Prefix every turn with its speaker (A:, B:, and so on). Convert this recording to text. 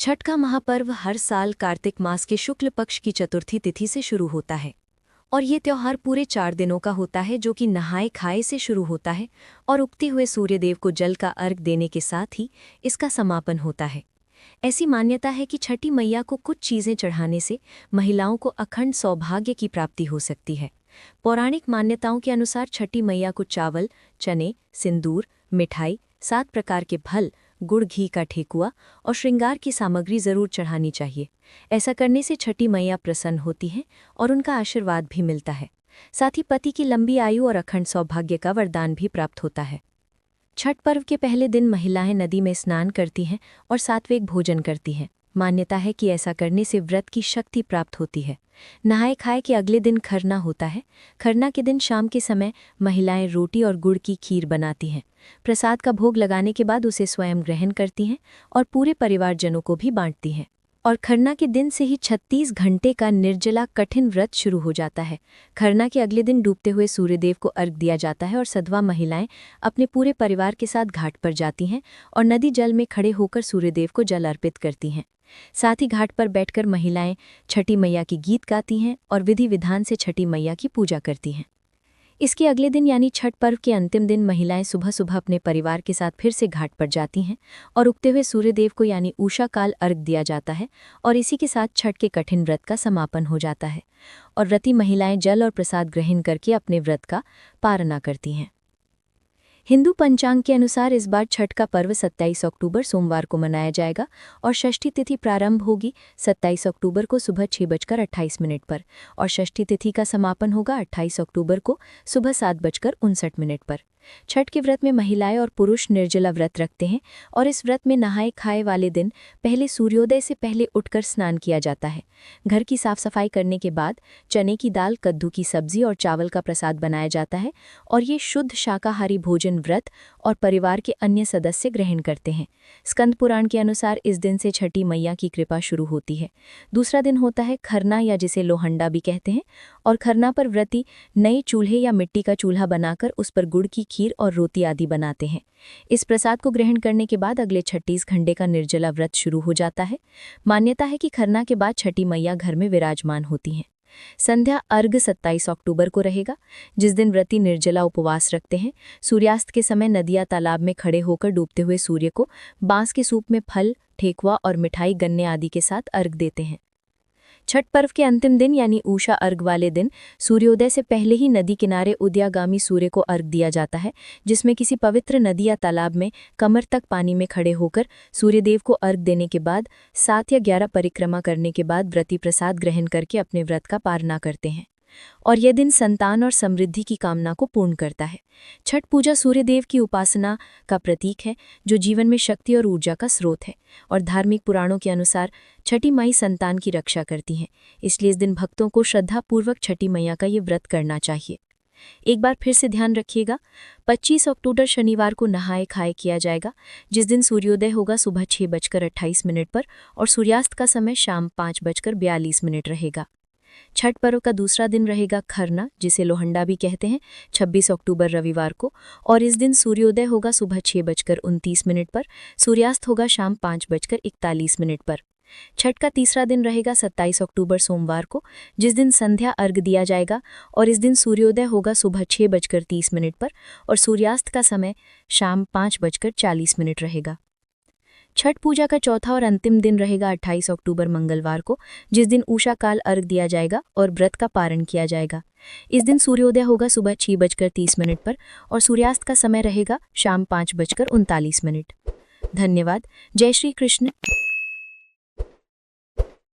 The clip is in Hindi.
A: छठ का महापर्व हर साल कार्तिक मास के शुक्ल पक्ष की चतुर्थी तिथि से शुरू होता है और ये त्योहार पूरे 4 दिनों का होता है, जो कि नहाए खाए से शुरू होता है और उगते हुए सूर्यदेव को जल का अर्घ देने के साथ ही इसका समापन होता है। ऐसी मान्यता है कि छठी मैया को कुछ चीज़ें चढ़ाने से महिलाओं को अखंड सौभाग्य की प्राप्ति हो सकती है। पौराणिक मान्यताओं के अनुसार छठी मैया को चावल, चने, सिंदूर, मिठाई, 7 प्रकार के फल, गुड़ घी का ठेकुआ और श्रृंगार की सामग्री जरूर चढ़ानी चाहिए। ऐसा करने से छठी मैया प्रसन्न होती हैं और उनका आशीर्वाद भी मिलता है। साथ ही पति की लंबी आयु और अखंड सौभाग्य का वरदान भी प्राप्त होता है। छठ पर्व के पहले दिन महिलाएं नदी में स्नान करती हैं और सात्विक भोजन करती हैं। मान्यता है कि ऐसा करने से व्रत की शक्ति प्राप्त होती है। नहाए खाए के अगले दिन खरना होता है। खरना के दिन शाम के समय महिलाएं रोटी और गुड़ की खीर बनाती हैं। प्रसाद का भोग लगाने के बाद उसे स्वयं ग्रहण करती हैं और पूरे परिवारजनों को भी बांटती हैं। और खरना के दिन से ही 36 घंटे का निर्जला कठिन व्रत शुरू हो जाता है। खरना के अगले दिन डूबते हुए सूर्यदेव को अर्घ्य दिया जाता है और सधवा महिलाएं अपने पूरे परिवार के साथ घाट पर जाती हैं और नदी जल में खड़े होकर सूर्यदेव को जल अर्पित करती हैं। साथ ही घाट पर बैठकर महिलाएं छठी मैया की गीत गाती हैं और विधि विधान से छठी मैया की पूजा करती हैं। इसके अगले दिन यानी छठ पर्व के अंतिम दिन महिलाएं सुबह सुबह अपने परिवार के साथ फिर से घाट पर जाती हैं और उगते हुए सूर्यदेव को यानी उषा काल अर्घ्य दिया जाता है और इसी के साथ छठ के कठिन व्रत का समापन हो जाता है और व्रती महिलाएं जल और प्रसाद ग्रहण करके अपने व्रत का पारणा करती हैं। हिंदू पंचांग के अनुसार इस बार छठ का पर्व 27 अक्टूबर सोमवार को मनाया जाएगा और षष्ठी तिथि प्रारंभ होगी 27 अक्टूबर को सुबह 6:28 पर और षष्ठी तिथि का समापन होगा 28 अक्टूबर को सुबह 7:59 पर। छठ के व्रत में महिलाएं और पुरुष निर्जला व्रत रखते हैं और इस व्रत में नहाए खाए वाले दिन पहले सूर्योदय से पहले उठकर स्नान किया जाता है। घर की साफ सफाई करने के बाद चने की दाल, कद्दू की सब्जी और चावल का प्रसाद बनाया जाता है और ये शुद्ध शाकाहारी भोजन व्रत और परिवार के अन्य सदस्य ग्रहण करते हैं। स्कंद पुराण के अनुसार इस दिन से छठी मैया की कृपा शुरू होती है। दूसरा दिन होता है खरना या जिसे लोहंडा भी कहते हैं और खरना पर व्रती नए चूल्हे या मिट्टी का चूल्हा बनाकर उस पर गुड़ की खीर और रोटी आदि बनाते हैं। इस प्रसाद को ग्रहण करने के बाद अगले 36 घंटे का निर्जला व्रत शुरू हो जाता है। मान्यता है कि खरना के बाद छठी मैया घर में विराजमान होती हैं। संध्या अर्घ 27 अक्टूबर को रहेगा, जिस दिन व्रती निर्जला उपवास रखते हैं। सूर्यास्त के समय नदी या तालाब में खड़े होकर डूबते हुए सूर्य को बांस के सूप में फल, ठेकुआ और मिठाई, गन्ने आदि के साथ अर्घ देते हैं। छठ पर्व के अंतिम दिन यानी उषा अर्घ वाले दिन सूर्योदय से पहले ही नदी किनारे उदयागामी सूर्य को अर्घ दिया जाता है, जिसमें किसी पवित्र नदी या तालाब में कमर तक पानी में खड़े होकर सूर्यदेव को अर्घ देने के बाद 7 या 11 परिक्रमा करने के बाद व्रती प्रसाद ग्रहण करके अपने व्रत का पारणा करते हैं और यह दिन संतान और समृद्धि की कामना को पूर्ण करता है। छठ पूजा सूर्यदेव की उपासना का प्रतीक है, जो जीवन में शक्ति और ऊर्जा का स्रोत है और धार्मिक पुराणों के अनुसार छठी माई संतान की रक्षा करती हैं। इसलिए इस दिन भक्तों को श्रद्धापूर्वक छठी मैया का ये व्रत करना चाहिए। एक बार फिर से ध्यान रखिएगा, 25 अक्टूबर शनिवार को नहाए खाए किया जाएगा, जिस दिन सूर्योदय होगा सुबह 6:28 पर और सूर्यास्त का समय शाम 5:42 रहेगा। छठ पर्व का दूसरा दिन रहेगा खरना, जिसे लोहंडा भी कहते हैं, 26 अक्टूबर रविवार को और इस दिन सूर्योदय होगा सुबह 6:29 पर, सूर्यास्त होगा शाम 5:41 पर। छठ का तीसरा दिन रहेगा 27 अक्टूबर सोमवार को, जिस दिन संध्या अर्घ दिया जाएगा और इस दिन सूर्योदय होगा सुबह 6:30 पर और सूर्यास्त का समय शाम 5:40 रहेगा। छठ पूजा का चौथा और अंतिम दिन रहेगा 28 अक्टूबर मंगलवार को, जिस दिन उषा काल अर्घ दिया जाएगा और व्रत का पारण किया जाएगा। इस दिन सूर्योदय होगा सुबह 6:30 पर और सूर्यास्त का समय रहेगा शाम 5:39। धन्यवाद। जय श्री कृष्ण।